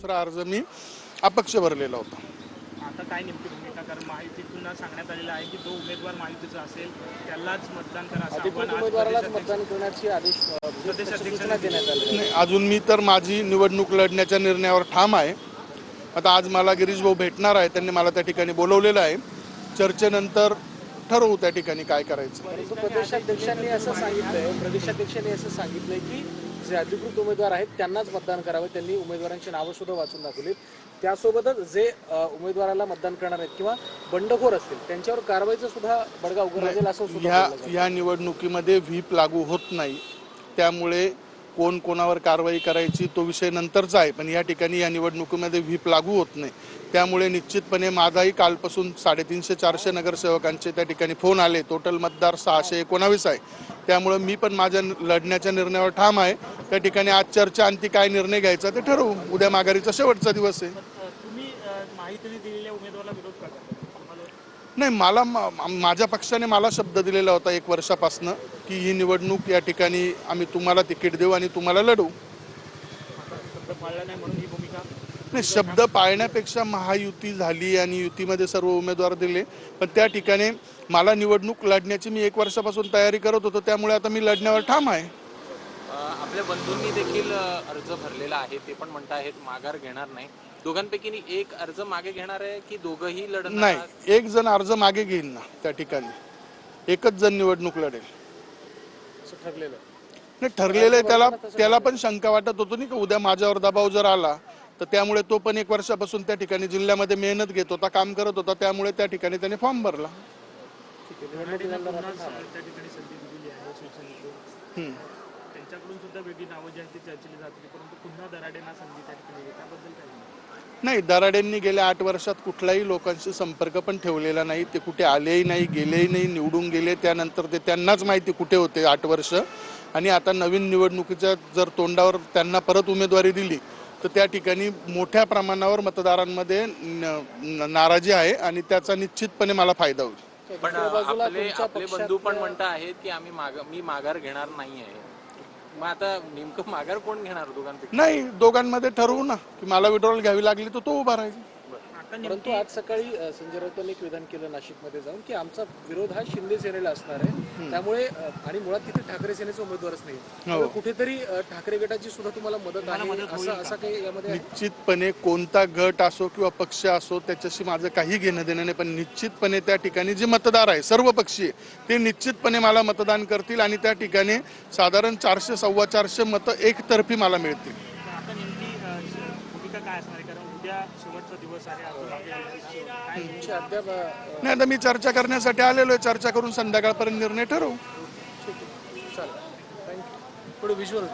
दुसरा अर्ज मी अपक्ष भरलेला होता। आता काय नेमकी भूमिका, कारण महायुतीतून सांगण्यात आलेलं आहे की जो उमेदवार महायुतीचा असेल त्यालाच मतदान करा असं आव्हान उमेदवारालाच मतदान करण्याची आदेश सूचना देण्यात आली नाही, अजून मी तर माझी निवडणूक लढण्याच्या निर्णयावर ठाम आहे। आता आज मला गिरीश भाऊ भेटणार आहे, त्यांनी मला त्या ठिकाणी बोलवलेलं आहे। चर्चेनंतर ठरवू त्या ठिकाणी काय करायचं। परंतु प्रदेशाध्यक्षांनी असं सांगितलंय की जे अधिकृत उमेदवार आहेत त्यांनाच मतदान करावे, त्यांनी उमेदवारांची नावं सुद्धा वाचून दाखवली। त्यासोबतच जे उमेदवाराला मतदान करणार आहेत किंवा बंडखोर असतील त्यांच्यावर कारवाईचा सुद्धा बडगा उगारला जाईल असं सुद्धा या निवडणुकीमध्ये व्हीप लागू होत नाही, त्यामुळे कोण कोणावर कारवाई करायची तो विषय नंतरचा आहे। पण या ठिकाणी या निवडणुकीमध्ये व्हीप लागू होत नाही, त्यामुळे निश्चितपणे माझाही कालपासून 350-400 नगरसेवकांचे त्या ठिकाणी फोन आले। टोटल मतदार 619 आहे, त्यामुळे मी पण माझ्या लढण्याच्या निर्णयावर ठाम आहे। त्या ठिकाणी आज चर्चा अंती काय निर्णय घ्यायचा ते ठरवू। उद्या माघारीचा शेवटचा दिवस आहे। तुम्ही माहिती दिलेल्या उमेदवाराला विरोध करता? नाही, मला माझ्या पक्षाने मला शब्द दिलेला होता 1 वर्षापासून की ही निवडणूक या ठिकाणी आम्ही तुम्हाला तिकीट देऊ आणि तुम्हाला लढवू। शब्द पाळला नाही म्हणून ही भूमिका? नाही, शब्द पाळण्यापेक्षा महायुती झाली आणि युतीमध्ये सर्व उमेदवार दिले, पण त्या ठिकाणी मला निवडणूक लढण्याची मी 1 वर्षापासून तयारी करत होतो, त्यामुळे आता मी लढण्यावर ठाम आहे। आपल्या बंधूंनी देखील अर्ज भरलेला आहे, ते पण म्हणत आहेत माघार घेणार नाही। दोघांपैकी एक अर्ज मागे घेणार आहे की दोघंही लढणार? नाही, एक जण अर्ज मागे घेईल ना, त्या ठिकाणी एकच जण निवडणूक लढेल असं ठरलेलं नाही। ठरलेलं आहे, त्याला पण शंका वाटत होतो नाही का उद्या माझ्यावर दबाव जर आला तर, त्यामुळे तो पण 1 वर्षापासून त्या ठिकाणी जिल्ह्यामध्ये मेहनत घेत होता, काम करत होता, त्यामुळे त्या ठिकाणी त्याने फॉर्म भरला। त्यांच्याकडून सुद्धा वेगळी नावं जी आहेत ती चर्चेली जातील, परंतु पुन्हा दराडेंना संधी त्या ठिकाणी त्याबद्दल काय? नाही, दराडेंनी गेल्या 8 वर्षात कुठलाही लोकांशी संपर्क पण ठेवलेला नाही। ते कुठे आलेही नाही, गेलेही नाही, निवडून गेले त्यानंतर ते त्यांनाच माहिती कुठे होते 8 वर्ष। आणि आता नवीन निवडणुकीच्या जर तोंडावर त्यांना परत उमेदवारी दिली तर त्या ठिकाणी मोठ्या प्रमाणावर मतदारांमध्ये नाराजी आहे आणि त्याचा निश्चितपणे मला फायदा होईल। पण आपले बंधू पण म्हणत आहेत की मी माघार घेणार नाही आहे। मग आता नेमकं माघार कोण घेणार दोघांपैकी? नाही, दोघांमध्ये ठरवू ना की मला विड्रॉल घ्यावी लागली तर तो उभा राहील। परंतु आज सकाळी संजय राऊतांनी एक विधान केलं नाशिकमध्ये जाऊन की आमचा विरोध हा शिंदे सेनेला असणार आहे, त्यामुळे आणि मुळात तिथे ठाकरे सेनेचा उमेदवारच नाही, कुठेतरी ठाकरे गटाची सुद्धा तुम्हाला मदत आहे असं काही यामध्ये? निश्चितपणे कोणता गट असो किंवा पक्ष असो त्याच्याशी माझं काही घेणं देणं नाही, पण निश्चितपणे त्या ठिकाणी जे मतदार आहे सर्व पक्षीय ते निश्चितपणे मला मतदान करतील आणि त्या ठिकाणी साधारण 400-450 मतं एकतर्फी मला मिळतील। आता नेमकी भूमिका काय असणार आहे, कारण उद्या शेवटचा दिवस आहे? नाही, आता मी चर्चा करण्यासाठी आलेलो आहे, चर्चा करून संध्याकाळपर्यंत निर्णय ठरवू। चालेल, थँक्यू। थोडं विज्युअल्स